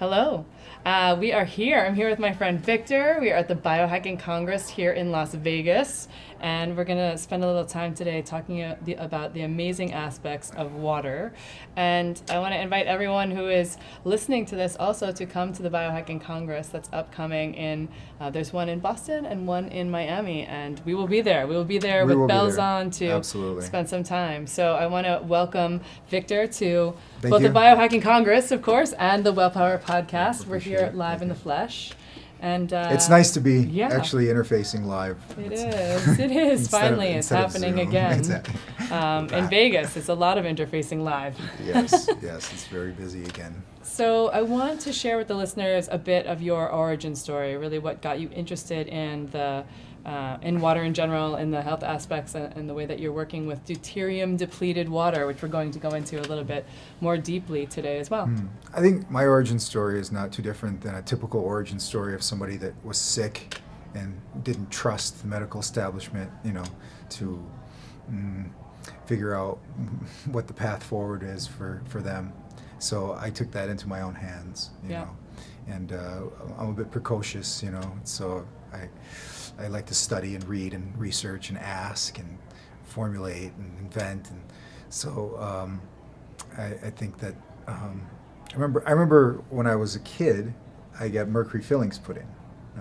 Hello. We are here. I'm here with my friend Victor. We are at the Biohacking Congress here in Las Vegas, and we're going to spend a little time today talking about the amazing aspects of water. And I want to invite everyone who is listening to this also to come to the Biohacking Congress that's upcoming there's one in Boston and one in Miami, and we will be there. We will be there with bells on to Absolutely. spend some time. So I want to welcome Victor to Thank both you. the Biohacking Congress, of course, and the Wellpower Podcast. We're Appreciate here it. live Thank in the you. flesh. And It's nice to be yeah. actually interfacing live. It is. Finally, it's instead of happening Zoom. again. Exactly. In Vegas, it's a lot of interfacing live. Yes, it's very busy again. So I want to share with the listeners a bit of your origin story, really what got you interested in in water in general, in the health aspects, and the way that you're working with deuterium-depleted water, which we're going to go into a little bit more deeply today as well. I think my origin story is not too different than a typical origin story of somebody that was sick and didn't trust the medical establishment, to figure out what the path forward is for them. So I took that into my own hands, you know, and I'm a bit precocious, so I like to study and read and research and ask and formulate and invent, and so I think that I remember when I was a kid, I got mercury fillings put in,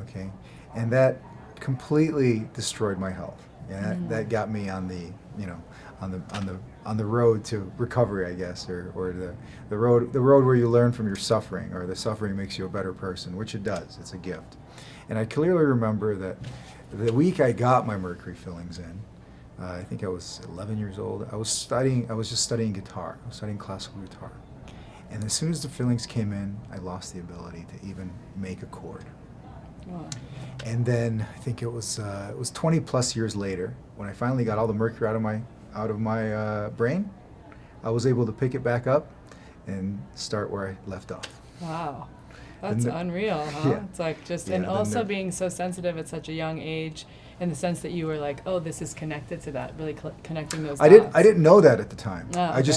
okay, and that completely destroyed my health. And that got me on the on the road to recovery, I guess, or the road where you learn from your suffering, or the suffering makes you a better person, which it does. It's a gift. And I clearly remember that the week I got my mercury fillings in, I think I was 11 years old. I was just studying guitar. I was studying classical guitar. And as soon as the fillings came in, I lost the ability to even make a chord. Wow. And then I think it was 20 plus years later, when I finally got all the mercury out of my brain, I was able to pick it back up and start where I left off. Wow. That's unreal, huh? Yeah. It's like just, Yeah, and then also being so sensitive at such a young age, in the sense that you were like, oh, this is connected to that, really connecting those dots. I didn't know that at the time. Oh, okay.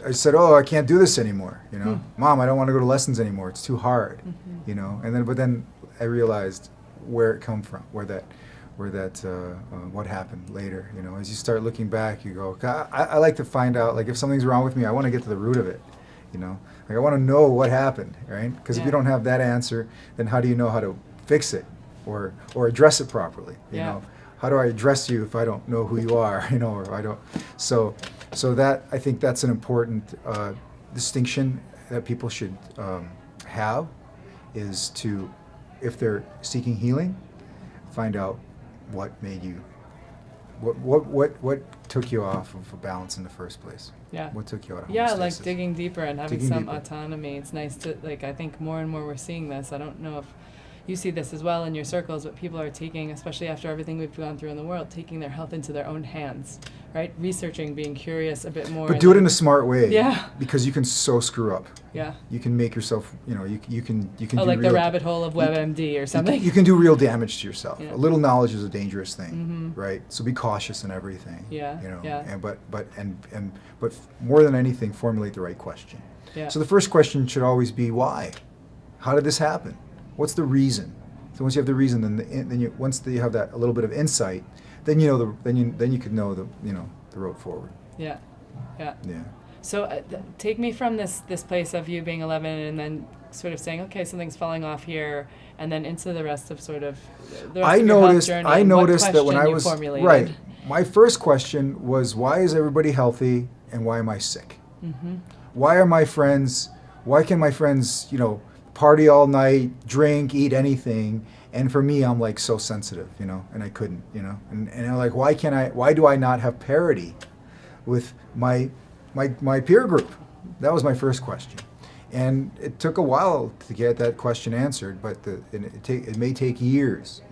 I said, oh, I can't do this anymore. Mom, I don't want to go to lessons anymore. It's too hard. But then I realized where it come from, what happened later. As you start looking back, you go, I like to find out, like, if something's wrong with me, I want to get to the root of it. Like, I want to know what happened, right? Because if you don't have that answer, then how do you know how to fix it or address it properly? You know, how do I address you if I don't know who you are? Or I don't. So that, I think that's an important distinction that people should have, is to, if they're seeking healing, find out what made you, what took you off of balance in the first place. Yeah. What took you out of Yeah, homeostasis? like digging deeper and having Digging some deeper. autonomy. It's nice to, like, I think more and more we're seeing this. I don't know if you see this as well in your circles, but people are taking, especially after everything we've gone through in the world, taking their health into their own hands, right? Researching, being curious a bit more. But do it in a smart way. Yeah. Because you can so screw up. Yeah. You can make yourself, you can Oh, do like real, the rabbit hole of WebMD or something. You can do real damage to yourself. Yeah. A little knowledge is a dangerous thing, right? So be cautious in everything. Yeah, yeah. And but more than anything, formulate the right question. Yeah. So the first question should always be why. How did this happen? What's the reason? So once you have the reason, once you have that a little bit of insight, then then you could know the road forward. Yeah. Yeah. Yeah. So take me from this place of you being 11 and then sort of saying, okay, something's falling off here, and then into the rest of sort of the rest of your health journey. I and what noticed that when I question you was formulated. right, my first question was, why is everybody healthy and why am I sick? Why can my friends, party all night, drink, eat anything, and for me, I'm like so sensitive, and I couldn't, and I'm like, why do I not have parity with my peer group? That was my first question. And it took a while to get that question answered, but it may take years,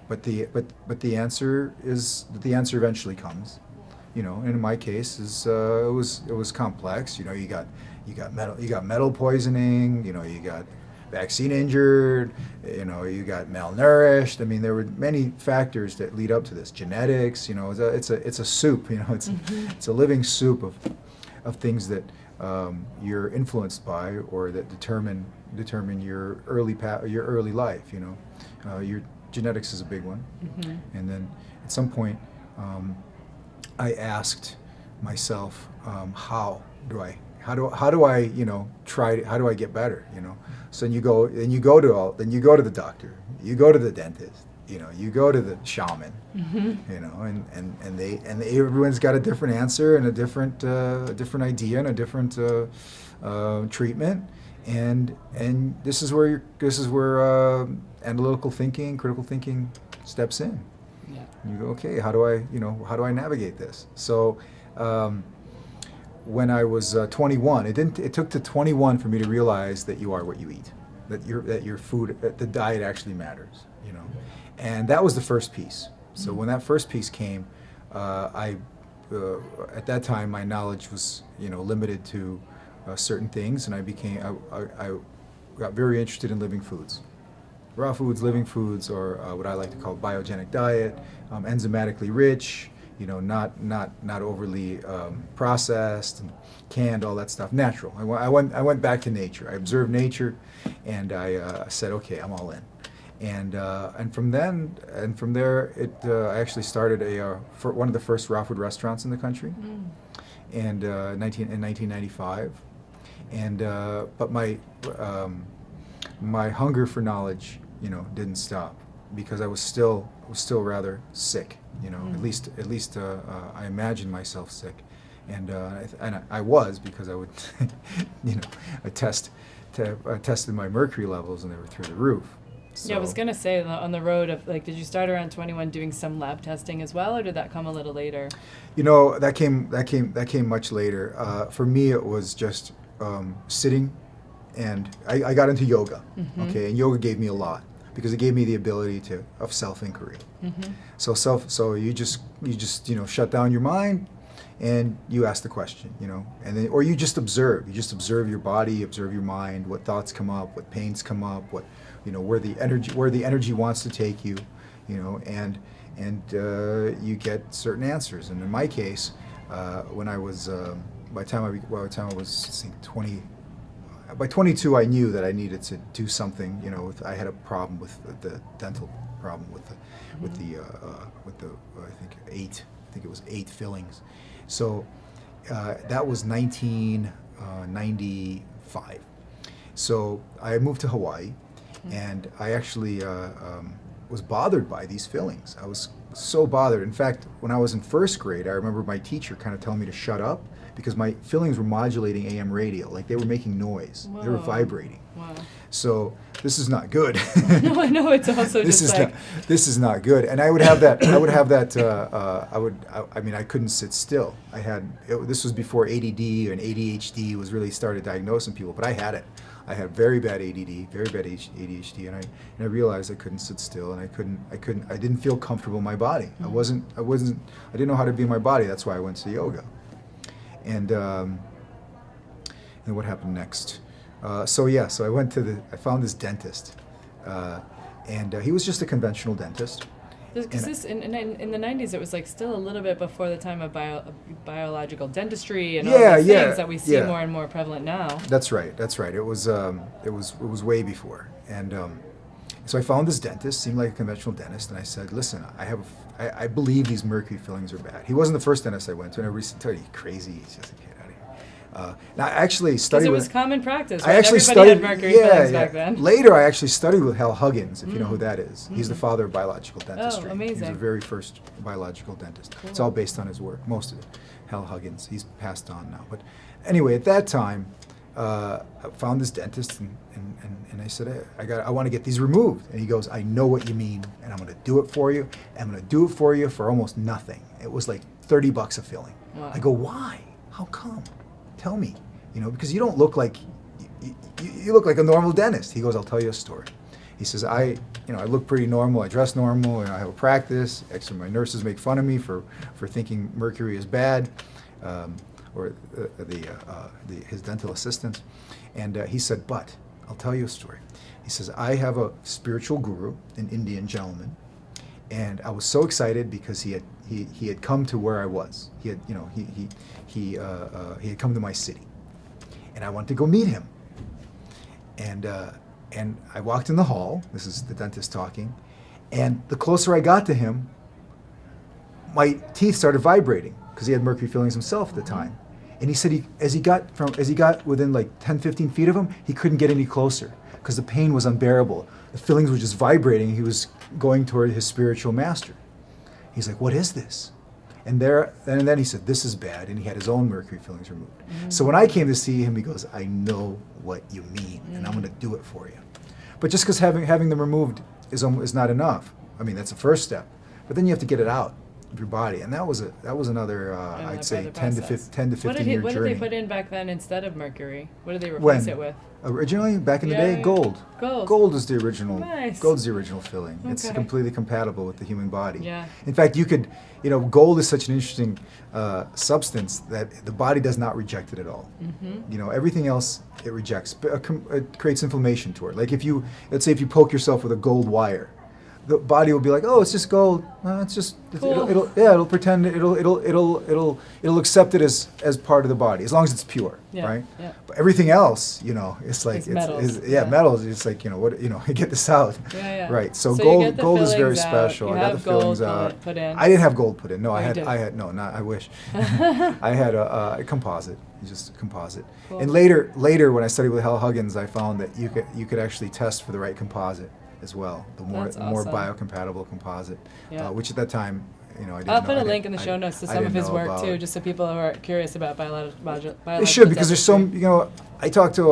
but the answer eventually comes, and in my case it was complex. You got metal poisoning, you got vaccine injured, you got malnourished. I mean, there were many factors that lead up to this. Genetics, it's a soup, it's a living soup of things that you're influenced by, or that determine your early life. Your genetics is a big one. Mm-hmm. And then at some point, I asked myself, how do I get better? So then you go to the doctor, you go to the dentist, you go to the shaman, and everyone's got a different answer and a different idea and a different treatment, and this is where analytical thinking, critical thinking steps in. Yeah. And you go, okay, how do I navigate this? So when I was 21, it took to 21 for me to realize that you are what you eat, that your food, that the diet actually matters, and that was the first piece. So when that first piece came, at that time my knowledge was limited to certain things, and I got very interested in living foods. Raw foods, living foods, or what I like to call biogenic diet, enzymatically rich, not overly processed and canned, all that stuff, natural. I went back to nature. I observed nature, and I said, okay, I'm all in. And from there, I actually started one of the first raw food restaurants in the country, and in 1995. And but my hunger for knowledge, didn't stop, because I was still rather sick. At least I imagined myself sick, and I was, because I would, I tested my mercury levels, and they were through the roof. So, yeah, I was gonna say, on the road of, did you start around 21 doing some lab testing as well, or did that come a little later? that came much later. For me, it was just sitting, and I got into yoga. Mm-hmm. Okay, and yoga gave me a lot, because it gave me the ability of self-inquiry. Mm-hmm. So you just shut down your mind, and you ask the question, and then, or you just observe. You just observe your body, observe your mind, what thoughts come up, what pains come up, what where the energy wants to take you, and you get certain answers. And in my case, when I was by the time I was, I think, 20. By 22, I knew that I needed to do something. I had a problem with the dental problem with the I think it was 8 fillings. So that was 1995. So I moved to Hawaii, and I actually was bothered by these fillings. I was so bothered. In fact, when I was in first grade, I remember my teacher kind of telling me to shut up, because my fillings were modulating AM radio, like they were making noise. Whoa. They were vibrating. Wow. So this is not good. No, I know, it's also this just this is not good. And I would have that. I couldn't sit still. This was before ADD and ADHD was really started diagnosing people, but I had it. I had very bad ADD, very bad ADHD, and I realized I couldn't sit still, and I didn't feel comfortable in my body. I didn't know how to be in my body. That's why I went to yoga. And what happened next? So I found this dentist, and he was just a conventional dentist. Because in the 90s, it was still a little bit before the time of biological dentistry and all these things that we see more and more prevalent now. That's right. It was way before. And so I found this dentist, seemed like a conventional dentist, and I said, listen, I believe these mercury fillings are bad. He wasn't the first dentist I went to, and everybody said, "Are you crazy? He's just a kid out of here." And I actually studied. Because it was common practice. Right? I actually Everybody had mercury fillings back then. Later, I actually studied with Hal Huggins, if you know who that is. He's the father of biological dentistry. Oh, amazing. He's the very first biological dentist. Cool. It's all based on his work, most of it. Hal Huggins. He's passed on now. But anyway, at that time, I found this dentist, and I said, I want to get these removed. And he goes, I know what you mean, and I'm going to do it for you. I'm going to do it for you for almost nothing. It was like $30 a filling. Wow. I go, why? How come? Tell me. Because you don't look like, you look like a normal dentist. He goes, I'll tell you a story. He says, I look pretty normal, I dress normal, and I have a practice. Actually, my nurses make fun of me for thinking mercury is bad, or his dental assistants. And he said, but I'll tell you a story. He says, I have a spiritual guru, an Indian gentleman, and I was so excited because he had come to where I was. He had come to my city. and I wanted to go meet him. And I walked in the hall. This is the dentist talking. And the closer I got to him, my teeth started vibrating because he had mercury fillings himself at the time. And he said as he got within like 10, 15 feet of him, he couldn't get any closer because the pain was unbearable. The fillings were just vibrating. He was going toward his spiritual master. He's like, "What is this?" And then he said, "This is bad," and he had his own mercury fillings removed. So when I came to see him, he goes, "I know what you mean, and I'm going to do it for you." But just because having them removed is not enough. I mean, that's the first step. But then you have to get it out of your body, and that was another I'd say 10 to 15 year What journey. did they put in back then instead of mercury? What did they replace it with? Originally, back in the day, Yeah. gold. Gold. Gold is the original. Nice. Gold's the original filling. It's Okay. completely compatible with the human body. Yeah. In fact, gold is such an interesting substance that the body does not reject it at all. Everything else it rejects. But it creates inflammation to it. Like let's say if you poke yourself with a gold wire, the body will be like, "Oh, it's just gold. It's just Cool. it'll pretend it'll accept it as part of the body as long as it's pure, Yeah, right? yeah. But everything else, it's like It's metals, metals. It's like get this out, Yeah. right? So, So you gold get the gold is very fillings out. special. You I got the have gold fillings out. put in. I didn't have gold put in. No, Oh, I you had didn't. no, not I wish. I had a composite, just a composite. Cool. And later when I studied with Hal Huggins, I found that you could actually test for the right composite as well. The more That's more awesome. biocompatible composite, Yeah. which at that time, I didn't I'll know. put I a link didn't- in the show notes to I some of didn't his know work about- too, just so people who are curious about biological. They should, because there's dentistry. I talk to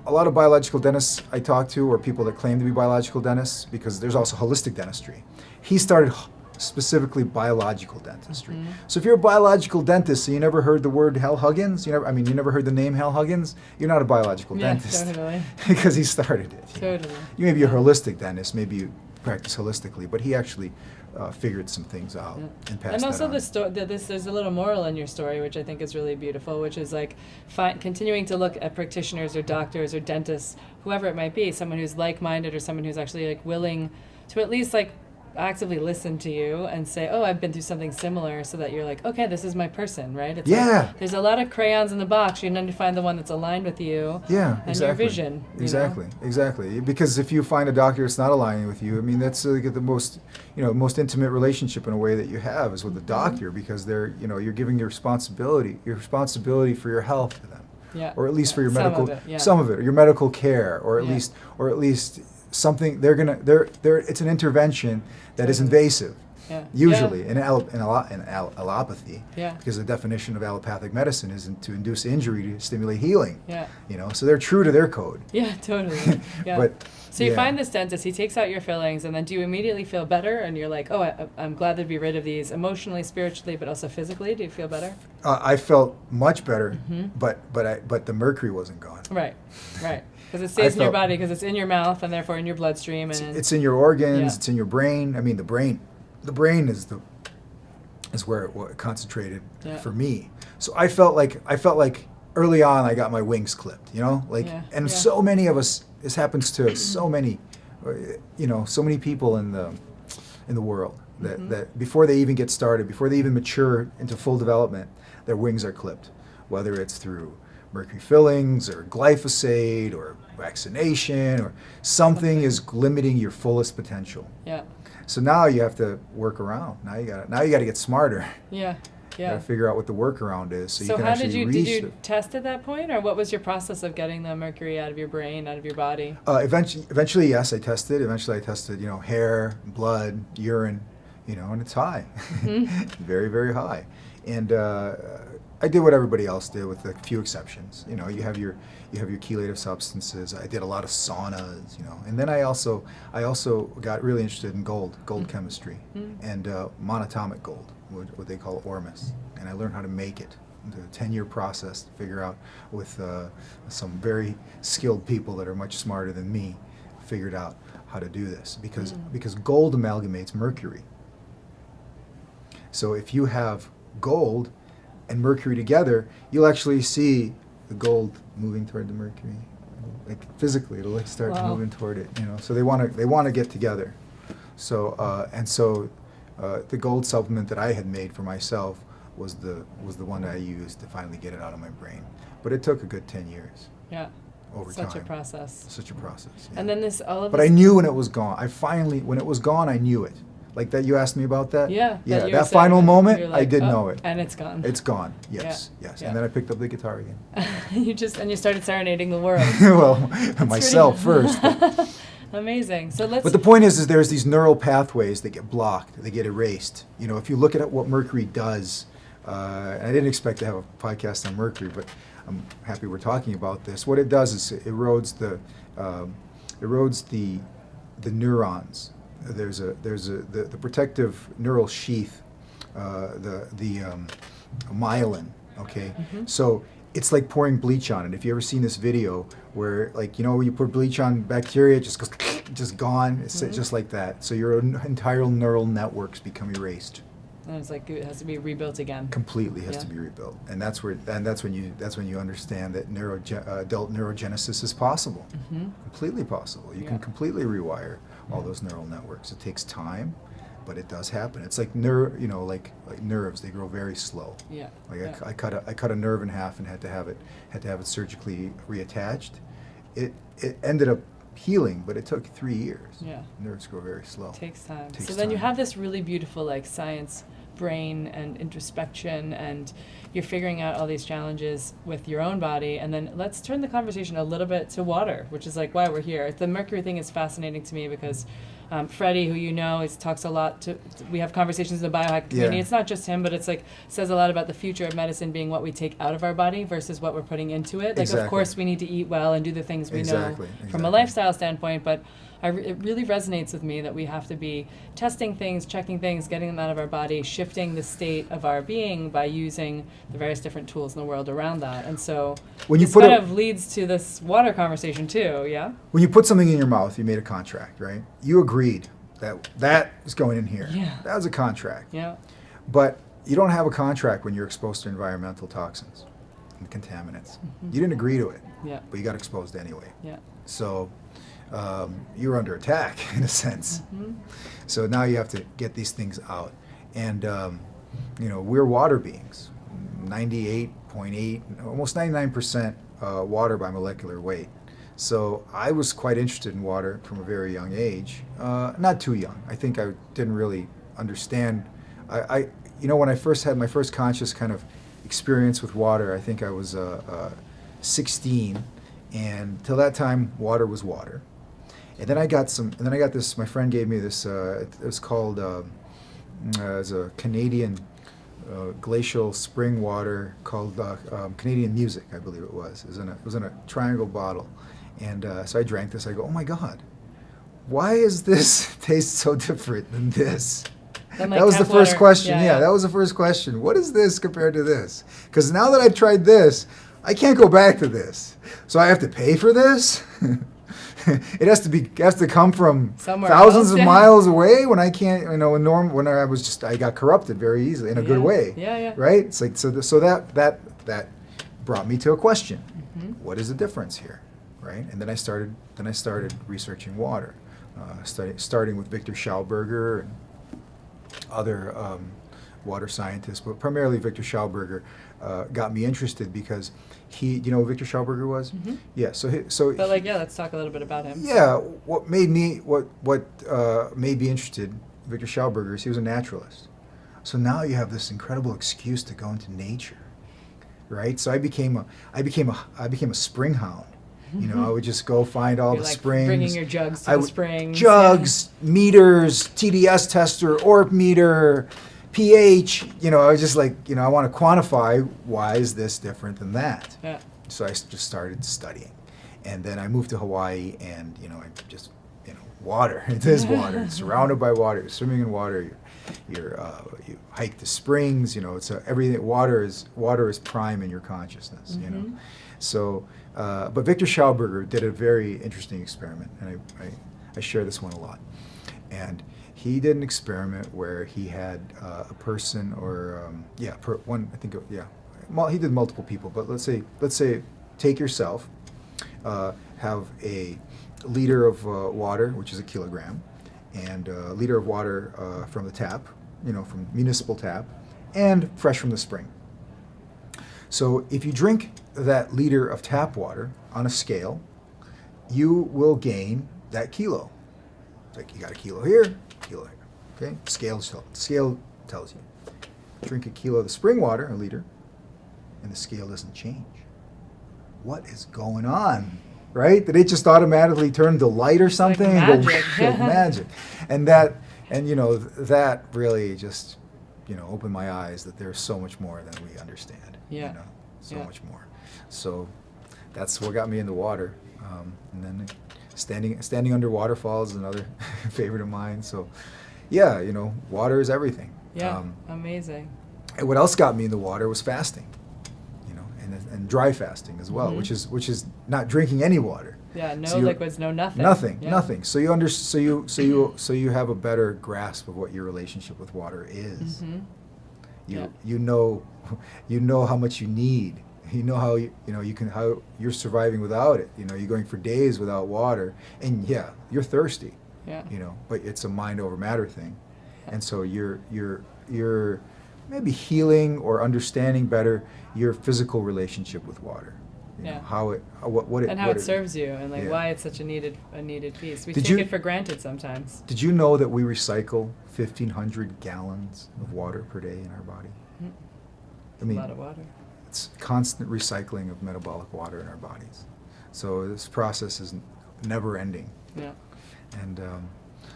a lot of biological dentists I talk to, or people that claim to be biological dentists, because there's also holistic dentistry. He started specifically biological dentistry. So if you're a biological dentist and you never heard the word Hal Huggins, you never heard the name Hal Huggins, you're not a biological Yeah, dentist. totally. Because he started it. Totally. You may be a holistic dentist, maybe you practice holistically, but he actually figured some things out and passed And also that on. there's a little moral in your story, which I think is really beautiful, which is like continuing to look at practitioners or doctors or dentists, whoever it might be, someone who's like-minded or someone who's actually like willing to at least like actively listen to you and say, "Oh, I've been through something similar," so that you're like, "Okay, this is my person," right? It's Yeah. like, there's a lot of crayons in the box. You need to find the one that's aligned with you. Yeah, and exactly. your vision. Exactly. Because if you find a doctor that's not aligning with you, that's like the most intimate relationship in a way that you have is with the doctor, because you're giving your responsibility for your health to them, Yeah. or at least for your Some medical, of it, yeah. some of it, or your medical care, or at Yeah. least something it's an intervention that is Totally. invasive. Yeah. Usually in allopathy, Yeah. because the definition of allopathic medicine is to induce injury to stimulate healing. Yeah. So they're true to their code. Yeah, totally. Yeah. But So you yeah. find this dentist, he takes out your fillings, and then do you immediately feel better? And you're like, "Oh, I'm glad to be rid of these emotionally, spiritually, but also physically." Do you feel better? I felt much better, but the mercury wasn't gone. Right. Because it stays in your felt- body, because it's in your mouth and therefore in your bloodstream. And It's in your organs. Yeah. It's in your brain. The brain is where it concentrated Yeah. for me. So I felt like early on I got my wings clipped. Yeah. And Yeah. so many of us. This happens to so many, so many people in the world that before they even get started, before they even mature into full development, their wings are clipped, whether it's through mercury fillings or glyphosate or vaccination or something is limiting your fullest potential. Yeah. So now you have to work around. Now you got to get smarter. Yeah. You Yeah. got to figure out what the workaround is, so you can how actually did you reach test at that point, or what was your process of getting the mercury out of your brain, out of your body? Eventually, yes, I tested. Eventually, I tested, hair, blood, urine, and it's high, very, very high. And I did what everybody else did, with a few exceptions. You have your chelative substances. I did a lot of saunas, and then I also got really interested in gold chemistry, and monatomic gold, what they call ormus, and I learned how to make it. It's a 10-year process to figure out with some very skilled people that are much smarter than me, figured out how to do this, because gold amalgamates mercury. So if you have gold and mercury together, you'll actually see the gold moving toward the mercury. Like physically, it'll start Wow. moving toward it. So they want to get together. So the gold supplement that I had made for myself was the one that I used to finally get it out of my brain. But it took a good 10 years. Yeah. Over Such time. a process. Such a process. Yeah. And then all of But this. I knew when it was gone. When it was gone, I knew it. Like that, you asked me about that? Yeah. Yeah, you were that saying final that moment, you're I like, did "Oh," know it. And it's gone. It's gone, yes, Yeah, yes. yeah. And then I picked up the guitar again. You started serenading the world. Well, myself first. Amazing. So let's. But the point is there's these neural pathways that get blocked, they get erased. You know, if you look at what mercury does, and I didn't expect to have a podcast on mercury, but I'm happy we're talking about this. What it does is it erodes the neurons. There's the protective neural sheath, the myelin. Okay, so it's like pouring bleach on it. If you ever seen this video where, like, you know, when you put bleach on bacteria, it just goes, just gone. It's just like that. So your entire neural networks become erased. And it's like it has to be rebuilt again. Completely has to be rebuilt, and that's when you understand that adult neurogenesis is possible, completely possible. You can completely rewire all those neural networks. It takes time, but it does happen. It's like like nerves. They grow very slow. Yeah. Like I cut a nerve in half and had to have it surgically reattached. It ended up healing, but it took 3 years. Yeah. Nerves grow very slow. It takes time. Takes So then you time. have this really beautiful like science brain and introspection, and you're figuring out all these challenges with your own body. And then let's turn the conversation a little bit to water, which is like why we're here. The mercury thing is fascinating to me because Freddie, who you know, talks a lot we have conversations in the biohack community. Yeah. It's not just him, but it's like says a lot about the future of medicine being what we take out of our body versus what we're putting into it. Like, Exactly. of course, we need to eat well and do the things we Exactly, know from a exactly. lifestyle standpoint, but it really resonates with me that we have to be testing things, checking things, getting them out of our body, shifting the state of our being by using the various different tools in the world around that. And so When you this put kind a- of leads to this water conversation too, yeah? When you put something in your mouth, you made a contract, right? You agreed that is going in here. Yeah. That was a contract. Yeah. But you don't have a contract when you're exposed to environmental toxins and contaminants. You didn't agree to it, Yeah. but you got exposed anyway. Yeah. So you're under attack in a sense. So now you have to get these things out. And, we're water beings, 98.8, almost 99% water by molecular weight. So I was quite interested in water from a very young age, not too young. I think I didn't really understand. When I first had my first conscious kind of experience with water, I think I was 16, and till that time, water was water. And then I got this. My friend gave me this. It was called as a Canadian glacial spring water called Canadian Music, I believe it was. It was in a triangle bottle, and so I drank this. I go, oh my God, why is this taste so different than this? Then, like, That was the tap first water. question. Yeah, Yeah, yeah. that was the first question. What is this compared to this? Because now that I've tried this, I can't go back to this. So I have to pay for this. It has to come from Somewhere thousands else, of yeah. miles away when I can't. When I got corrupted very easily in a good Yeah. way. Yeah, yeah. Right. It's like so that brought me to a question. What is the difference here? Right. And then I started researching water, starting with Victor Schauberger and other water scientists, but primarily Victor Schauberger got me interested because do you know who Victor Schauberger was? Yeah. But let's talk a little bit about him. Yeah, what made me interested in Victor Schauberger is he was a naturalist. So now you have this incredible excuse to go into nature, right? So I became a spring hound. I would just go find all You're the like springs. bringing your jugs to I the would- springs. Jugs, meters, TDS tester, ORP meter, pH. I was just like, I want to quantify why is this different than that. Yeah. So I just started studying, and then I moved to Hawaii, and I just water. It is water. It's surrounded by water. You're swimming in water. You hike the springs. It's everything. Water is prime in your consciousness. So, but Victor Schauberger did a very interesting experiment, and I share this one a lot. And he did an experiment where he had a person, or one. I think he did multiple people, but let's say take yourself, have a liter of water, which is a kilogram, and a liter of water from the tap, from municipal tap, and fresh from the spring. So if you drink that liter of tap water on a scale, you will gain that kilo. It's like you got a kilo here, kilo here. Okay? Scale tells you. Drink a kilo of the spring water, a liter, and the scale doesn't change. What is going on? Right? Did it just automatically turn to light or something? Like and magic. go like magic. That really just, opened my eyes that there's so much more than we understand. Yeah. So much more. So that's what got me in the water. And then standing under waterfalls is another favorite of mine. So yeah, water is everything. Yeah, amazing. And what else got me in the water was fasting, and dry fasting as well, Mm-hmm. which is not drinking any water. Yeah, no So liquids, no nothing. Yeah. Nothing. So you have a better grasp of what your relationship with water is. Mm-hmm. You know how much you need. You know how how you're surviving without it. You're going for days without water, and yeah, you're thirsty. Yeah. But it's a mind over matter thing, and so you're maybe healing or understanding better your physical relationship with water. Yeah. How it serves you, and Yeah. why it's such a needed piece. We Did take you- it for granted sometimes. Did you know that we recycle 1,500 gallons of water per day in our body? Mhm. I mean, A lot of water. it's constant recycling of metabolic water in our bodies. So this process is never ending. Yeah. And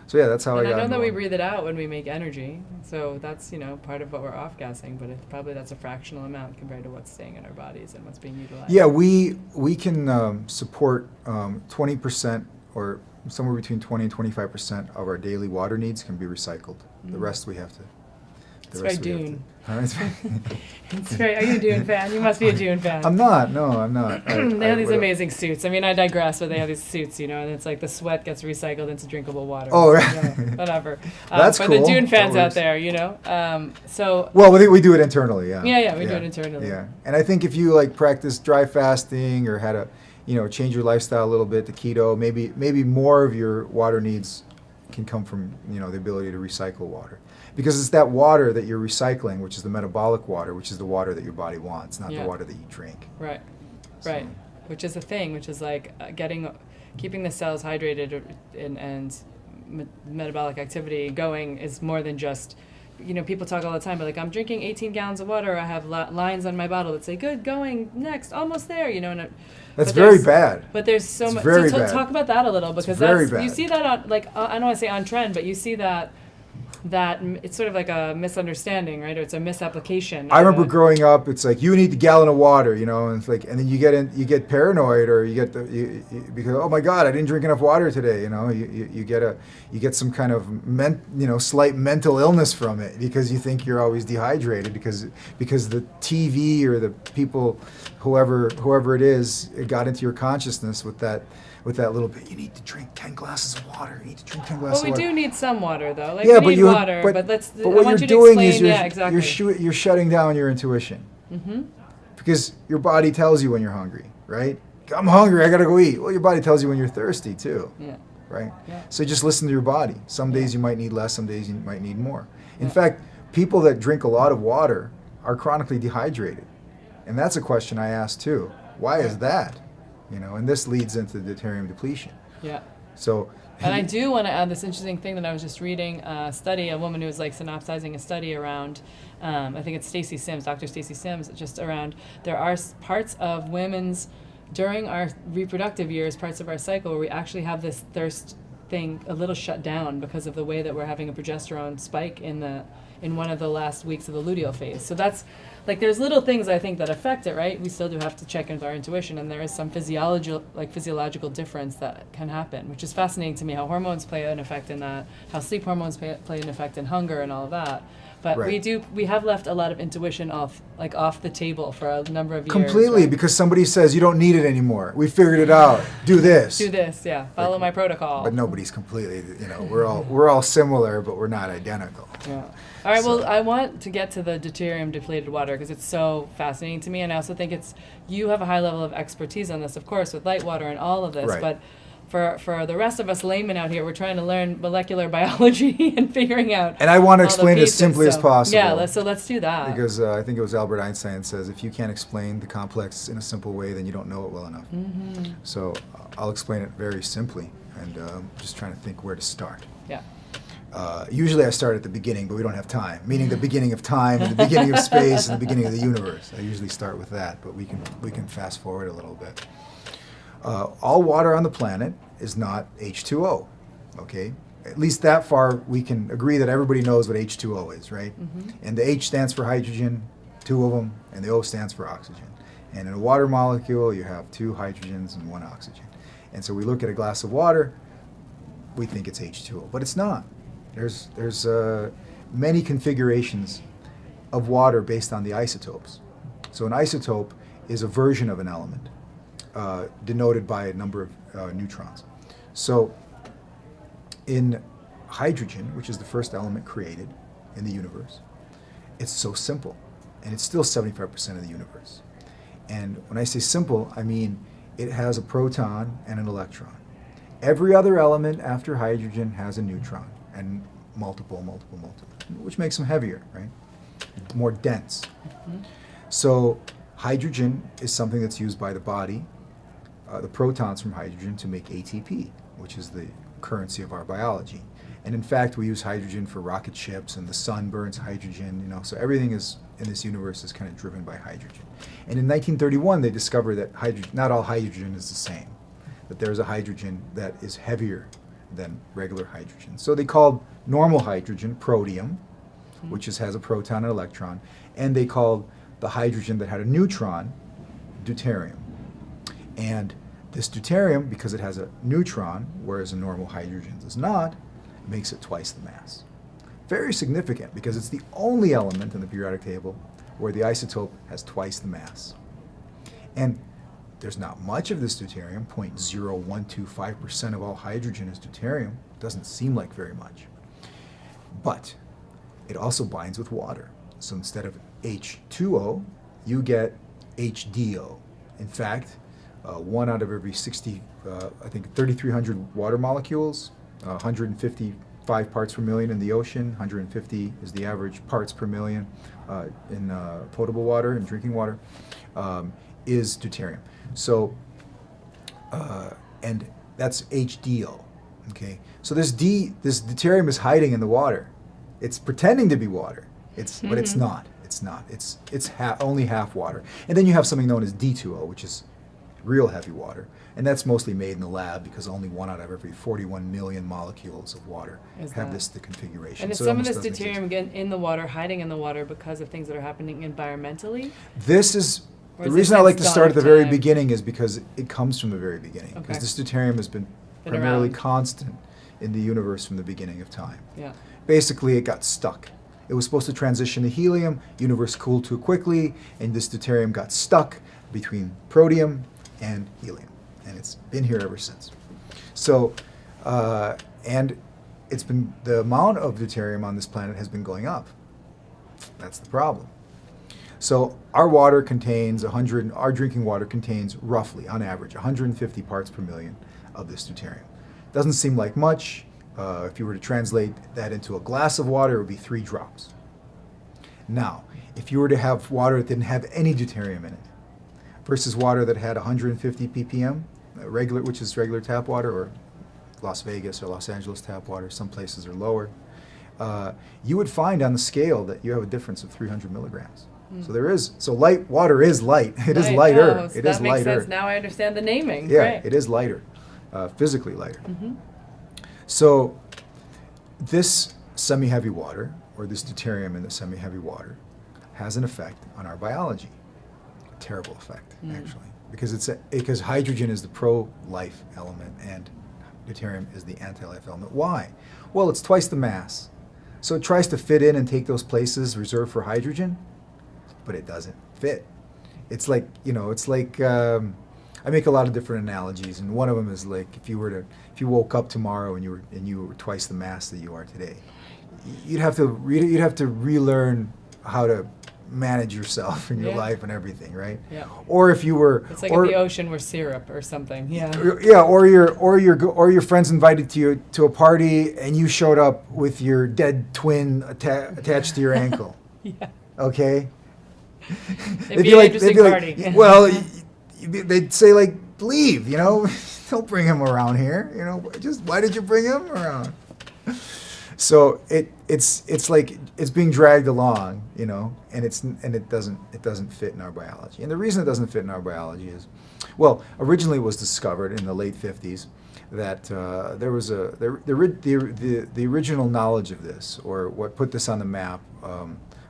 so yeah, that's how And I I got know into that we water. breathe it out when we make energy, so that's part of what we're off gassing. But that's a fractional amount compared to what's staying in our bodies and what's being utilized. Yeah, we can support 20% or somewhere between 20 and 25% of our daily water needs can be recycled. The Mm. rest we have to. It's very Dune. It's It's very. Are you a Dune fan? You must be a Dune fan. I'm not. No, I'm not. They have these amazing suits. I mean, I digress, but they have these suits, and it's like the sweat gets recycled into drinkable water. Oh, right. Whatever. That's for cool. the Dune fans That out works. there, so. Well, we do it internally. Yeah. Yeah, we do it internally. Yeah, and I think if you practice dry fasting or had a, change your lifestyle a little bit to keto, maybe more of your water needs can come from the ability to recycle water, because it's that water that you're recycling, which is the metabolic water, which is the water that your body wants, not Yeah. the water that you drink. Right. So- Right. Which is the thing, which is keeping the cells hydrated and metabolic activity going is more than just, people talk all the time, but I'm drinking 18 gallons of water. I have lines on my bottle that say, good, going, next, almost there, That's but very there's- bad. But there's so It's much. very So bad. talk about that a little, because very you bad. see that on I don't want to say on trend, but you see that it's sort of like a misunderstanding, right? Or it's a misapplication. I of remember a- growing up. It's like you need a gallon of water, and it's and then you get paranoid, or you get because oh my God, I didn't drink enough water today. You get some kind of slight mental illness from it because you think you're always dehydrated because the TV or the people, whoever it is, it got into your consciousness with that little bit. You need to drink 10 glasses of water. You need to drink 10 glasses Well, of we water. do need some water, though. Yeah, we but need you water, but I what want you're you to doing explain, is yeah, exactly. you're shutting down your intuition. Mm-hmm. Because your body tells you when you're hungry, right? I'm hungry, I gotta go eat. Well, your body tells you when you're thirsty too, Yeah. right? Yeah. So just listen to your body. Some days you might need less, some days you might need more. In Yeah. fact, people that drink a lot of water are chronically dehydrated. And that's a question I ask too. Why is that? And this leads into deuterium depletion. Yeah. So, And I do want to add this interesting thing that I was just reading a woman who was synopsizing a study around, I think it's Dr. Stacey Sims, just around there are parts of women's, during our reproductive years, parts of our cycle where we actually have this thirst thing a little shut down because of the way that we're having a progesterone spike in one of the last weeks of the luteal phase. So that's there's little things I think that affect it, right? We still do have to check into our intuition, and there is some physiological difference that can happen, which is fascinating to me, how hormones play an effect in that, how sleep hormones play an effect in hunger and all of that. But Right. we have left a lot of intuition off the table for a number of years. completely, right? because somebody says you don't need it anymore. We figured it out. Do this. Do this, yeah. Follow my protocol. But nobody's completely, we're all similar, but we're not identical. Yeah. All right, well, So- I want to get to the deuterium depleted water because it's so fascinating to me, and I also think you have a high level of expertise on this, of course, with Litewater and all of this, Right. but for the rest of us laymen out here, we're trying to learn molecular biology and figuring out. And I want to all the explain it as pieces. simply as So, possible. Yeah, let's do that. Because I think it was Albert Einstein says, if you can't explain the complex in a simple way, then you don't know it well enough. Mm-hmm. So I'll explain it very simply, and just trying to think where to start. Yeah. Usually I start at the beginning, but we don't have time, meaning the beginning of time, and the beginning of space, and the beginning of the universe. I usually start with that, but we can fast forward a little bit. All water on the planet is not H2O, okay? At least that far we can agree that everybody knows what H2O is, right? Mm-hmm. And the H stands for hydrogen, 2 of them, and the O stands for oxygen. And in a water molecule, you have 2 hydrogens and 1 oxygen. And so we look at a glass of water, we think it's H2O, but it's not. There's many configurations of water based on the isotopes. So an isotope is a version of an element, denoted by a number of neutrons. So in hydrogen, which is the first element created in the universe, it's so simple, and it's still 75% of the universe. And when I say simple, I mean it has a proton and an electron. Every other element after hydrogen has a neutron, and multiple, which makes them heavier, right? More dense. Mm-hmm. So hydrogen is something that's used by the body, the protons from hydrogen, to make ATP, which is the currency of our biology. And in fact, we use hydrogen for rocket ships, and the sun burns hydrogen, you know, so everything is in this universe is kind of driven by hydrogen. And in 1931, they discovered that not all hydrogen is the same, that there's a hydrogen that is heavier than regular hydrogen. So they called normal hydrogen protium, which has a proton and electron, and they called the hydrogen that had a neutron deuterium. And this deuterium, because it has a neutron, whereas a normal hydrogen does not, makes it twice the mass. Very significant, because it's the only element in the periodic table where the isotope has twice the mass. And there's not much of this deuterium, 0.0125% of all hydrogen is deuterium. Doesn't seem like very much. But it also binds with water. So instead of H2O, you get HDO. In fact, 1 out of every 60, I think 3,300 water molecules, 155 parts per million in the ocean, 150 is the average parts per million in potable water and drinking water, is deuterium. So, and that's HDO, okay? So this deuterium is hiding in the water. It's pretending to be water. But it's not. It's not. It's only half water. And then you have something known as D2O, which is real heavy water. And that's mostly made in the lab because only 1 out of every 41 million molecules of water have the configuration. And is so some of this deuterium again in the water, hiding in the water because of things that are happening environmentally? This is the reason I like to start at the very beginning is because it comes from the very beginning. Because this deuterium has been primarily constant in the universe from the beginning of time. Yeah. Basically, it got stuck. It was supposed to transition to helium. Universe cooled too quickly, and this deuterium got stuck between protium and helium, and it's been here ever since. So, and it's been the amount of deuterium on this planet has been going up. That's the problem. So our water contains our drinking water contains roughly, on average, 150 parts per million of this deuterium. Doesn't seem like much. If you were to translate that into a glass of water, it would be 3 drops. Now, if you were to have water that didn't have any deuterium in it, versus water that had 150 ppm, which is regular tap water, or Las Vegas or Los Angeles tap water, some places are lower, you would find on the scale that you have a difference of 300 milligrams. So light water is light. It is lighter. Oh, so it that is makes lighter. sense. Now I understand the naming. Yeah, Right. it is lighter, physically lighter. Mm-hmm. So this semi-heavy water, or this deuterium in the semi-heavy water, has an effect on our biology. A terrible effect, actually, because hydrogen is the pro-life element and deuterium is the anti-life element. Why? Well, it's twice the mass. So it tries to fit in and take those places reserved for hydrogen, but it doesn't fit. It's like, I make a lot of different analogies, and one of them is like if you woke up tomorrow and you were twice the mass that you are today, you'd have to relearn how to manage yourself and your Yeah. life and everything, right? Yeah. Or if you were, It's like or, if the ocean were syrup or something. Yeah. yeah, or your friends invited you to a party and you showed up with your dead twin attached to your ankle. Yeah. Okay. It'd be an interesting party. Well, they'd say like, leave, you know, don't bring him around here, you know, just why did you bring him around? So it's like it's being dragged along, you know, and it doesn't fit in our biology. And the reason it doesn't fit in our biology is, well, originally it was discovered in the late 50s that there was the original knowledge of this, or what put this on the map,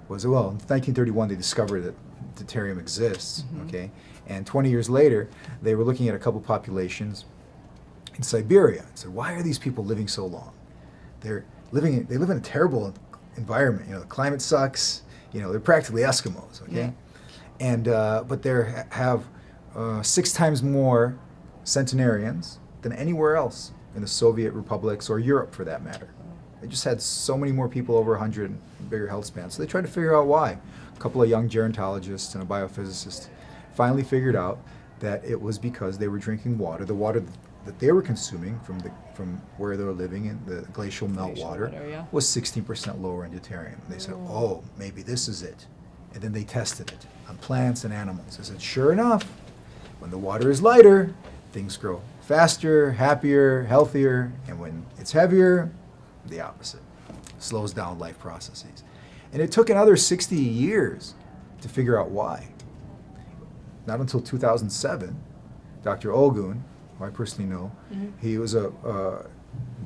was, well, in 1931 they discovered that deuterium exists, okay, and 20 years later they were looking at a couple populations in Siberia and said, why are these people living so long? They live in a terrible environment. You know, the climate sucks. You know, they're practically Eskimos. Okay, Yeah. and but they have 6 times more centenarians than anywhere else in the Soviet republics or Europe, for that matter. They just had so many more people over 100 and bigger health spans. So they tried to figure out why. A couple of young gerontologists and a biophysicist finally figured out that it was because they were drinking water. The water that they were consuming from where they were living in the glacial meltwater Yeah. was 16% lower in deuterium. They said, oh, maybe this is it. And then they tested it on plants and animals. They said, sure enough, when the water is lighter, things grow faster, happier, healthier, and when it's heavier, the opposite. Slows down life processes. And it took another 60 years to figure out why. Not until 2007, Dr. Olgun, who I personally know, he was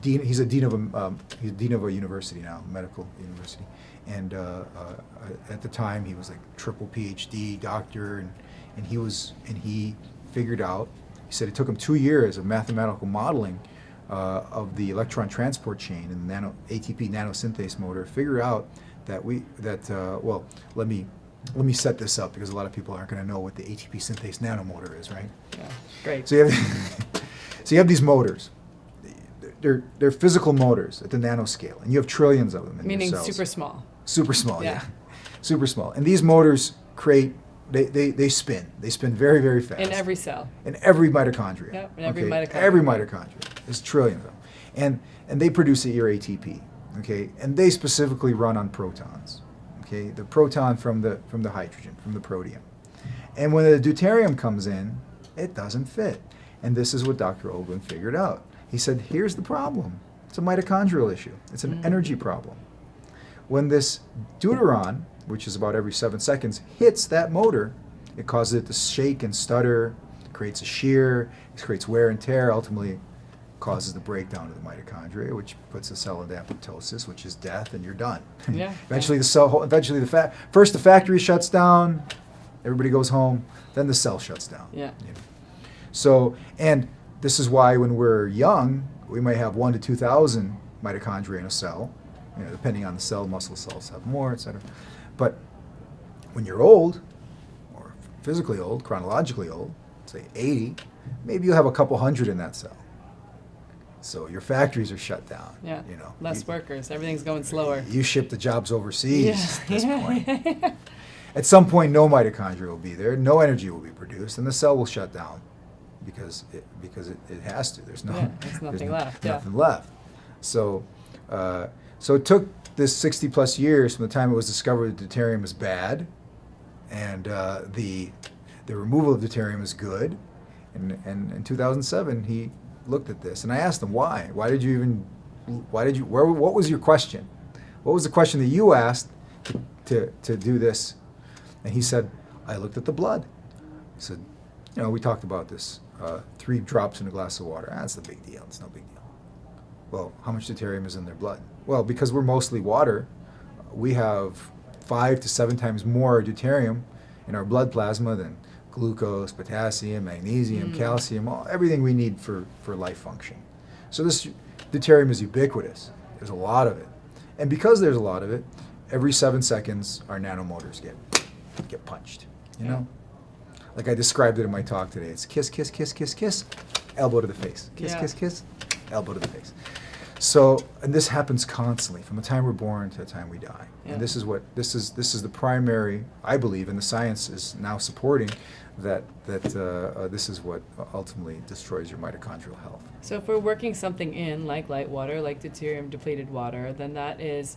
dean. He's dean of a university now, medical university, and at the time he was like triple PhD doctor, and he figured out. He said it took him 2 years of mathematical modeling of the electron transport chain and the ATP nanosynthase motor. Figured out that well, let me set this up because a lot of people aren't going to know what the ATP synthase nanomotor is, right? Yeah. Great. So you have these motors. They're physical motors at the nanoscale, and you have trillions of them in Meaning your cells. super small. Super small, Yeah. yeah. Super small. And these motors create, they spin. They spin very, very fast. In every cell. In every mitochondria. Yep, in every okay? mitochondria. Every mitochondria. There's trillions of them. And they produce your ATP, okay? And they specifically run on protons, okay? The proton from the hydrogen, from the protein. And when the deuterium comes in, it doesn't fit. And this is what Dr. Olgun figured out. He said, here's the problem. It's a mitochondrial issue. It's an energy problem. When this deuteron, which is about every 7 seconds, hits that motor, it causes it to shake and stutter, creates a shear, it creates wear and tear, ultimately causes the breakdown of the mitochondria, which puts the cell into apoptosis, which is death, and you're done. Yeah. Eventually first the factory shuts down, everybody goes home, then the cell shuts down. Yeah. You know? So, and this is why when we're young, we might have 1 to 2,000 mitochondria in a cell. You know, depending on the cell, muscle cells have more, etc. But when you're old, or physically old, chronologically old, say 80, maybe you have a couple hundred in that cell. So your factories are shut down. Yeah. You know, Less workers. Everything's going slower. You ship the jobs overseas Yeah. at this point. At some point, no mitochondria will be there, no energy will be produced, and the cell will shut down because it has to. There's There's nothing left. Yeah. Nothing left. So it took this 60 plus years from the time it was discovered that deuterium is bad, and the removal of deuterium is good. And in 2007, he looked at this, and I asked him why. What was your question? What was the question that you asked to do this? And he said, I looked at the blood. I said, you know, we talked about this. 3 drops in a glass of water. That's the big deal. It's no big deal. Well, how much deuterium is in their blood? Well, because we're mostly water, we have 5 to 7 times more deuterium in our blood plasma than glucose, potassium, magnesium, calcium, everything we need for life function. So this deuterium is ubiquitous. There's a lot of it. And because there's a lot of it, every 7 seconds our nanomotors get punched, you know? Like I described it in my talk today. It's kiss, kiss, kiss, kiss, kiss, elbow to the face. Kiss, Yeah. kiss, kiss, elbow to the face. So, and this happens constantly from the time we're born to the time we die. Yeah. And this is the primary, I believe, and the science is now supporting that this is what ultimately destroys your mitochondrial health. So if we're working something in, like light water, like deuterium depleted water, then that is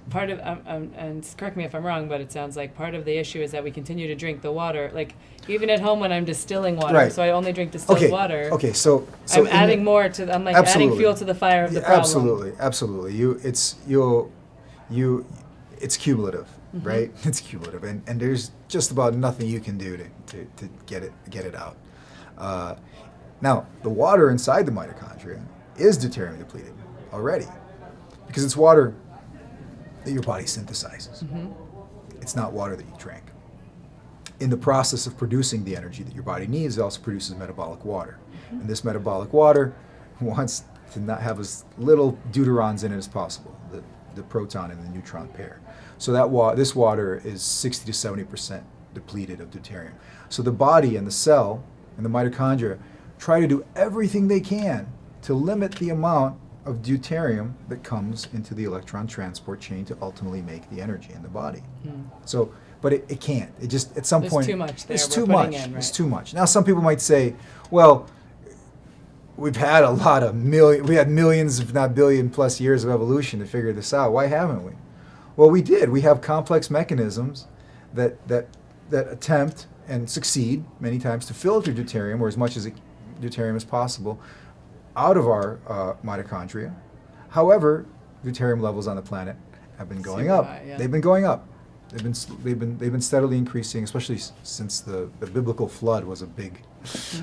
part of, and correct me if I'm wrong, but it sounds like part of the issue is that we continue to drink the water. Like, even at home when I'm distilling water, Right. so I only drink distilled water. Okay, so I'm in adding more to, I'm like adding Absolutely. fuel to the fire of the Yeah, problem. absolutely. It's cumulative, right? It's cumulative, and there's just about nothing you can do to get it out. Now, the water inside the mitochondria is deuterium depleted already, because it's water that your body synthesizes. It's not water that you drank. In the process of producing the energy that your body needs, it also produces metabolic water. And this metabolic water wants to not have as little deuterons in it as possible, the proton and the neutron pair. So this water is 60 to 70% depleted of deuterium. So the body and the cell and the mitochondria try to do everything they can to limit the amount of deuterium that comes into the electron transport chain to ultimately make the energy in the body. So, but it can't. It just, at some There's point, too much there it's we're too putting much. in, It's right? too much. Now, some people might say, well, we had millions, if not billion plus years of evolution to figure this out. Why haven't we? Well, we did. We have complex mechanisms that attempt and succeed many times to filter deuterium, or as much deuterium as possible, out of our mitochondria. However, deuterium levels on the planet have been going Super up. high, yeah. They've been going up. They've been steadily increasing, especially since the biblical flood was a big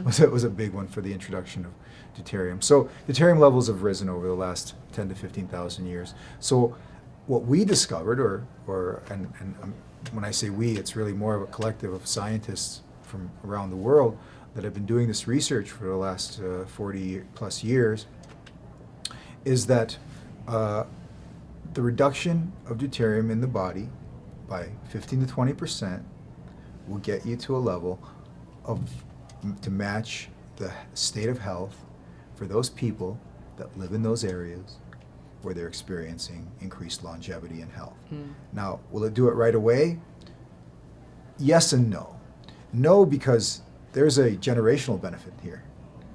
was a big one for the introduction of deuterium. So deuterium levels have risen over the last 10 to 15,000 years. So what we discovered, when I say we, it's really more of a collective of scientists from around the world that have been doing this research for the last 40 plus years, is that the reduction of deuterium in the body by 15 to 20% will get you to a level to match the state of health for those people that live in those areas where they're experiencing increased longevity and health. Now, will it do it right away? Yes and no. No, because there's a generational benefit here.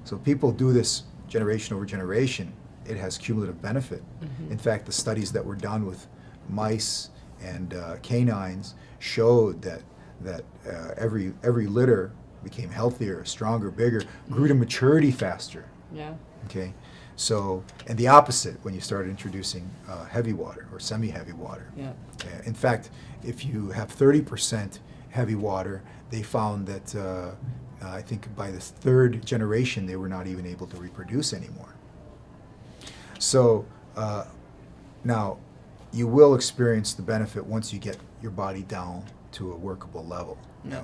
So people do this generation over generation. It has cumulative benefit. In fact, the studies that were done with mice and canines showed that every litter became healthier, stronger, bigger, grew to maturity faster. Yeah. Okay, so, and the opposite when you start introducing heavy water or semi-heavy water. Yeah. In fact, if you have 30% heavy water, they found that I think by the third generation they were not even able to reproduce anymore. So now you will experience the benefit once you get your body down to a workable level. Yeah.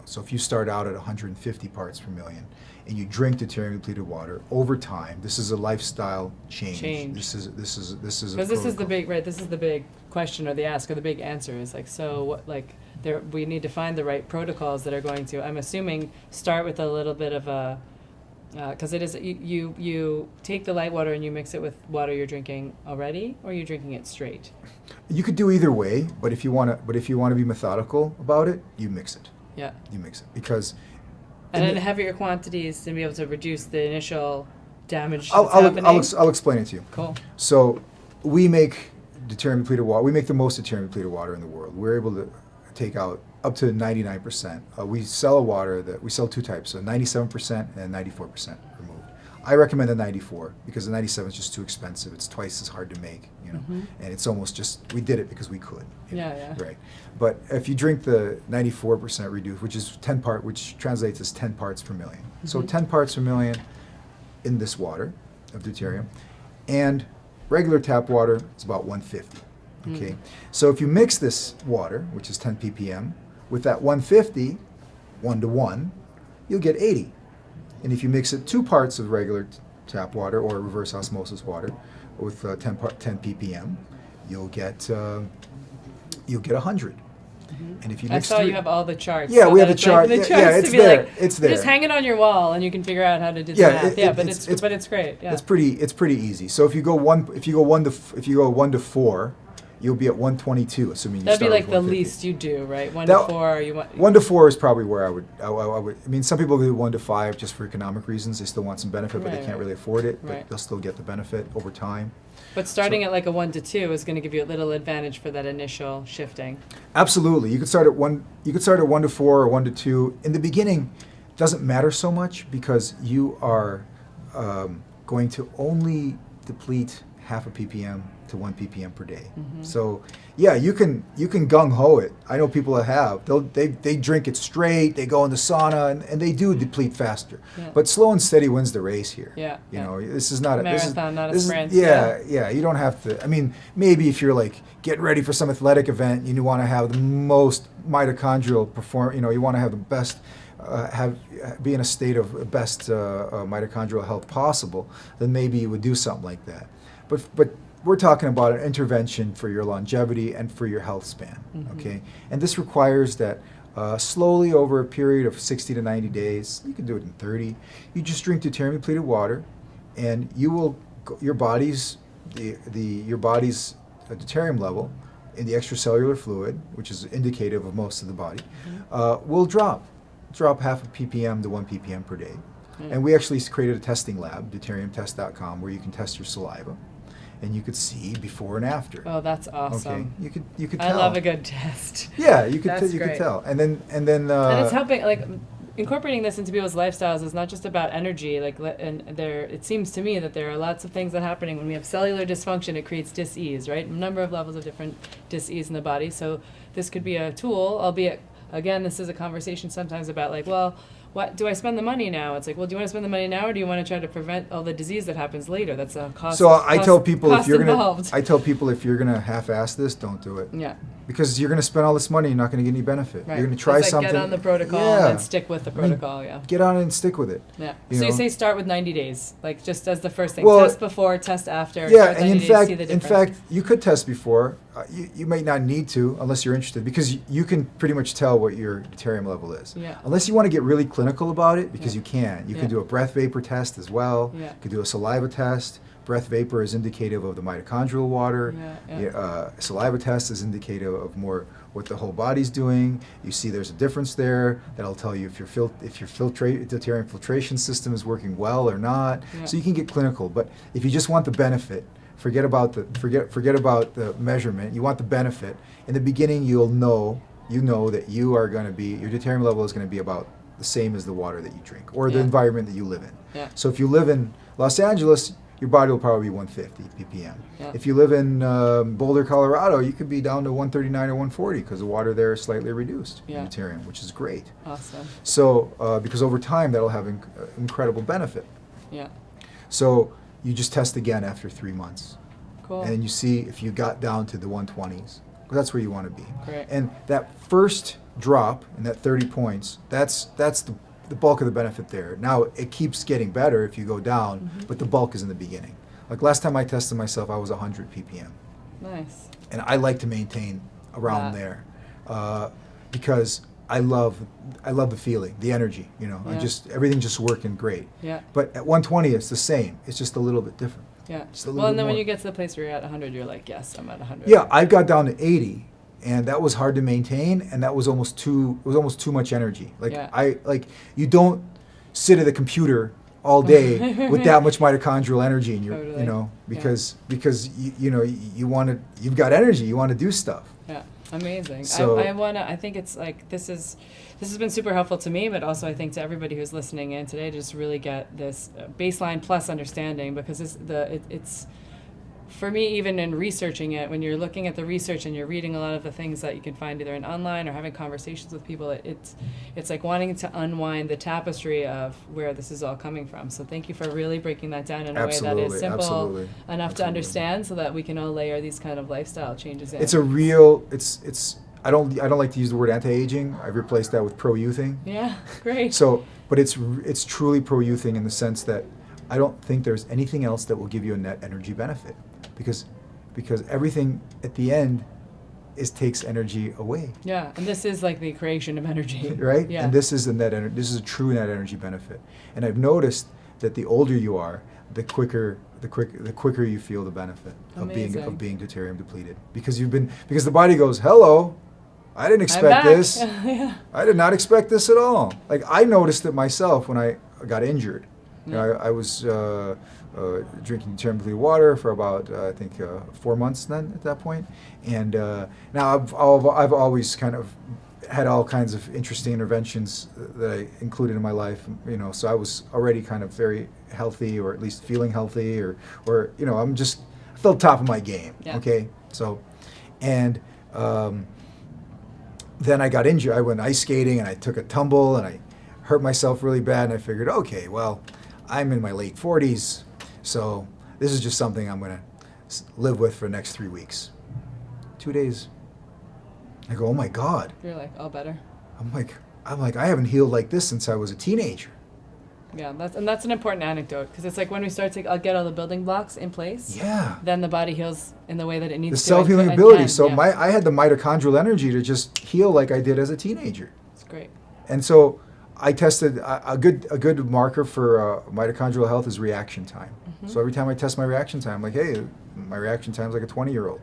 So if you start out at 150 parts per million and you drink deuterium depleted water over time, this is a lifestyle change. This is a Because this is the protocol. big, right, this is the big question or the ask or the big answer is like, so what, like, we need to find the right protocols that are going to, I'm assuming, start with a little bit of a, because it is, you take the light water and you mix it with water you're drinking already, or you're drinking it straight? You could do either way, but if you want to be methodical about it, you mix it. Yeah. You mix it because. And in heavier quantities to be able to reduce the initial damage that's I'll happening? I'll explain it to you. Cool. So we make deuterium depleted water. We make the most deuterium depleted water in the world. We're able to take out up to 99%. We sell a water we sell two types, so 97% and 94% removed. I recommend the 94 because the 97 is just too expensive. It's twice as hard to make, and it's almost just, we did it because we could. Yeah. Right. But if you drink the 94% reduced, which translates as 10 parts per million. So 10 parts per million in this water of deuterium, and regular tap water is about 150. Okay. So if you mix this water, which is 10 ppm, with that 150, 1-to-1, you'll get 80. And if you mix it 2 parts of regular tap water or reverse osmosis water with 10 ppm, you'll get 100. And if you I mix saw three, you have all the charts. yeah, so we have that the it's like chart. the Yeah, charts it's to be there. like, It's there. Just hang it on your wall, and you can figure out how to do the Yeah, math. But it's great. Yeah. It's pretty easy. So if you go one to 4, you'll be at 122, assuming you That'd be start like with the 150. least you do, right? 1 to 4. You want 1 to 4 is probably where I would. I mean, some people do 1 to 5 just for economic reasons. They still want some benefit, but they Right, can't right. really afford it. But Right. they'll still get the benefit over time. But starting at like a 1 to 2 is going to give you a little advantage for that initial shifting. Absolutely, you could start at 1. You could start at 1 to 4 or 1 to 2. In the beginning, it doesn't matter so much because you are going to only deplete half a ppm to 1 ppm per day. So yeah, you can gung ho it. I know people that have. They drink it straight. They go in the sauna and they do deplete faster. Yeah. But slow and steady wins the race here. Yeah, You yeah. know, this is not a Marathon, not a this is- sprint. yeah. You don't have to. I mean, maybe if you're like getting ready for some athletic event, you want to have the most mitochondrial perform. You know, you want to have the best. Be in a state of best mitochondrial health possible, then maybe you would do something like that. But we're talking about an intervention for your longevity and for your health span, okay? And this requires that slowly over a period of 60 to 90 days, you can do it in 30, you just drink deuterium depleted water, and you will your body's deuterium level in the extracellular fluid, which is indicative of most of the body, will drop half a ppm to 1 ppm per day. And we actually created a testing lab, deuteriumtest.com, where you can test your saliva, and you could see before and after. Oh, that's awesome. Okay, you could I tell. love a good test. Yeah, you could That's you could great. tell, and then And it's helping, like, incorporating this into people's lifestyles is not just about energy. Like, it seems to me that there are lots of things that are happening when we have cellular dysfunction. It creates dis-ease, right? A number of levels of different dis-ease in the body. So this could be a tool, albeit, again, this is a conversation sometimes about, like, well, what do I spend the money now? It's like, well, do you want to spend the money now, or do you want to try to prevent all the disease that happens later? That's a cost. So I tell people cost involved. I tell people if you're gonna half-ass this, don't do it. Yeah. Because you're gonna spend all this money, you're not gonna get any benefit. Right. You're gonna try It's like something. Get on the protocol Yeah. and stick with the protocol. Yeah. Get on it and stick with it. Yeah. You So you know? say start with 90 days, like just as the first thing. Well, Test before, test after. Yeah, start and 90 days, see the in difference. fact, you could test before. You might not need to unless you're interested, because you can pretty much tell what your deuterium level is. Yeah. Unless you want to get really clinical about it, because Yeah. you can. You Yeah. can do a breath vapor test as well. Yeah. You can do a saliva test. Breath vapor is indicative of the mitochondrial water. Yeah. Saliva test is indicative of more what the whole body's doing. You see there's a difference there. That'll tell you if your deuterium filtration system is working well or not. Yeah. So you can get clinical. But if you just want the benefit, forget about the measurement. You want the benefit. In the beginning, you know that your deuterium level is going to be about the same as the water that you drink or the Yeah. environment that you live in. Yeah. So if you live in Los Angeles, your body will probably be 150 ppm. Yeah. If you live in Boulder, Colorado, you could be down to 139 or 140 because the water there is slightly reduced in Yeah. deuterium, which is great. Awesome. So because over time that'll have incredible benefit. Yeah. So you just test again after 3 months. Cool. And then you see if you got down to the 120s. Because that's where you want to be. Great. And that first drop in that 30 points, that's the bulk of the benefit there. Now, it keeps getting better if you go down, but the bulk is in the beginning. Like last time I tested myself, I was 100 ppm. Nice. And I like to maintain around That. there because I love the feeling, the energy, you know. Yeah. Everything's just working great. Yeah. But at 120, it's the same. It's just a little bit different. Yeah. Just a little Well, and bit then when more. you get to the place where you're at 100, you're like, yes, I'm at 100. Yeah, I got down to 80, and that was hard to maintain, and that was almost too much energy. Like Yeah. you don't sit at a computer all day with that much mitochondrial energy in your, Totally. you know, Yeah. because you've got energy, you want to do stuff. Yeah, amazing. So- I think it's like this has been super helpful to me, but also I think to everybody who's listening in today to just really get this baseline plus understanding, because it's for me, even in researching it, when you're looking at the research and you're reading a lot of the things that you can find either in online or having conversations with people, it's like wanting to unwind the tapestry of where this is all coming from. So thank you for really breaking that down in a way that is simple Absolutely. enough to understand, so that we can all layer these kind of lifestyle changes in. It's a real. It's. I don't like to use the word anti-aging. I've replaced that with pro-youthing. Yeah, great. So, but it's truly pro-youthing in the sense that I don't think there's anything else that will give you a net energy benefit, because everything at the end takes energy away. Yeah, and this is like the creation of energy. Right? Yeah. And this is this is a true net energy benefit. And I've noticed that the older you are, the quicker you feel the benefit Amazing. of being deuterium depleted. Because the body goes, hello, I didn't expect this. Yeah. I did not expect this at all. Like, I noticed it myself when I got injured. You know, I was drinking deuterium depleted water for about I think 4 months then at that point. And now I've always kind of had all kinds of interesting interventions that I included in my life. You know, so I was already kind of very healthy, or at least feeling healthy, or you know, I felt top of my game. Yeah. Okay, so and. Then I got injured. I went ice skating and I took a tumble and I hurt myself really bad, and I figured, okay, well, I'm in my late 40s, so this is just something I'm going to live with for the next 3 weeks. 2 days, I go, oh my God. You're like, all better. I'm like, I haven't healed like this since I was a teenager. Yeah, that's an important anecdote, because it's like when we start to get all the building blocks in place, Yeah. then the body heals in the way that it needs The to. self-healing and ability. can, So yeah. I had the mitochondrial energy to just heal like I did as a teenager. It's great. And so I tested a good marker for mitochondrial health is reaction time. Mm-hmm. So every time I test my reaction time, I'm like, hey, my reaction time is like a 20-year-old.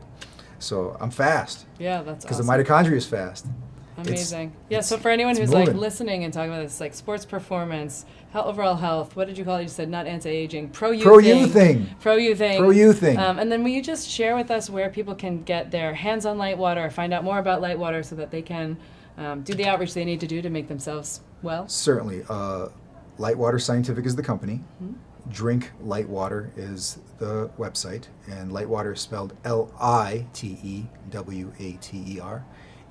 So I'm fast Yeah, that's because awesome. the mitochondria is fast. Amazing. So for anyone who's moving. like listening and talking about this, like sports performance, overall health, what did you call it? You said not anti-aging, pro-youthing. Pro-youthing. And then will you just share with us where people can get their hands on Litewater, or find out more about Litewater, so that they can do the outreach they need to do to make themselves well? Certainly. Litewater Scientific is the company. Mm-hmm. Drink Litewater is the website, and Litewater is spelled Litewater.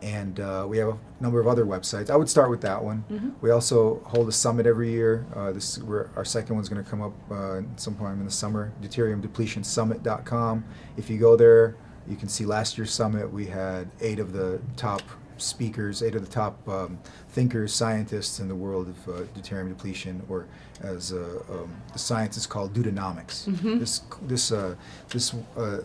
And we have a number of other websites. I would start with that one. Mm-hmm. We also hold a summit every year. Our second one's going to come up sometime in the summer, deuteriumdepletionsummit.com. If you go there, you can see last year's summit. We had 8 of the top speakers, 8 of the top thinkers, scientists in the world of deuterium depletion, or as the science is called, deuteronomics. Mm-hmm.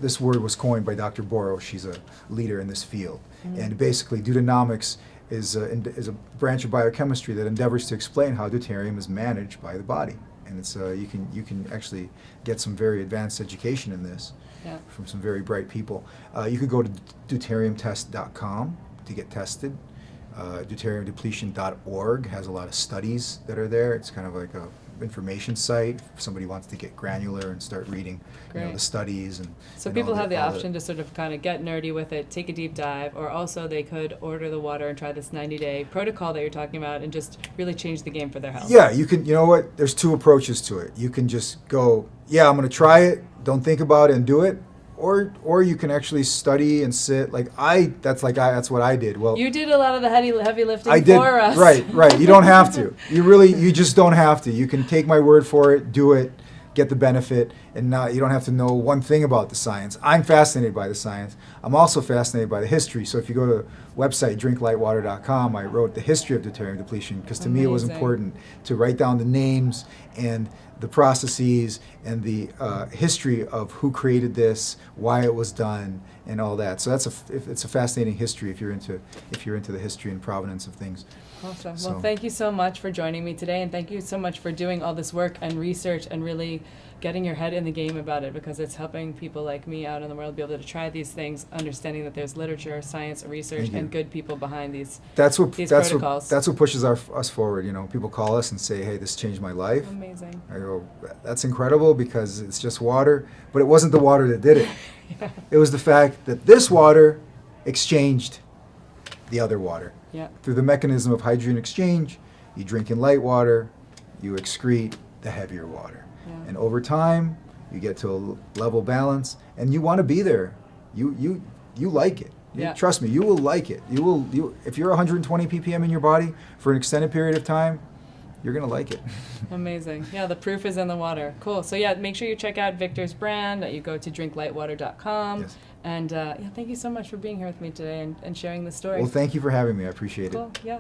This word was coined by Dr. Borrow. She's a leader in this field. Mm-hmm. And basically, deuteronomics is a branch of biochemistry that endeavors to explain how deuterium is managed by the body. And it's you can actually get some very advanced education in this from some very bright people. You could go to deuteriumtest.com to get tested. Deuteriumdepletion.org has a lot of studies that are there. It's kind of like a information site if somebody wants to get granular and start reading the studies. And so and people all have the all option to sort of kind of get nerdy with it, take a deep dive, or also they could order the water and try this 90-day protocol that you're talking about and just really change the game for their health. Yeah, you can. You know what? There's 2 approaches to it. You can just go, yeah, I'm going to try it, don't think about it, and do it. Or you can actually study and sit. That's what I did. Well, You did a lot of the heavy lifting I did. for us. Right. You don't have to. You just don't have to. You can take my word for it, do it, get the benefit, and you don't have to know one thing about the science. I'm fascinated by the science. I'm also fascinated by the history. So if you go to the website, drinklitewater.com, I wrote the history of deuterium depletion, because to me it was Amazing. important to write down the names and the processes and the history of who created this, why it was done, and all that. So it's a fascinating history if you're into the history and provenance of things. Awesome. So- Well, thank you so much for joining me today, and thank you so much for doing all this work and research and really getting your head in the game about it, because it's helping people like me out in the world be able to try these things, understanding that there's literature, science, research, Thank you. and good people behind these That's protocols. what pushes us forward. People call us and say, "Hey, this changed my life." Amazing. I go, "That's incredible, because it's just water," but it wasn't the water that did it. Yeah. It was the fact that this water exchanged the other water. Yeah. Through the mechanism of hydrogen exchange, you drink in light water, you excrete the heavier water. Yeah. And over time, you get to a level balance, and you want to be there. You like it. Yeah. Trust me, you will like it. If you're 120 ppm in your body for an extended period of time, you're going to like it. Amazing. Yeah, the proof is in the water. Cool. So yeah, make sure you check out Victor's brand. You go to drinklitewater.com. Yes. And thank you so much for being here with me today and sharing the story. Well, thank you for having me. I appreciate it. Cool. Yeah.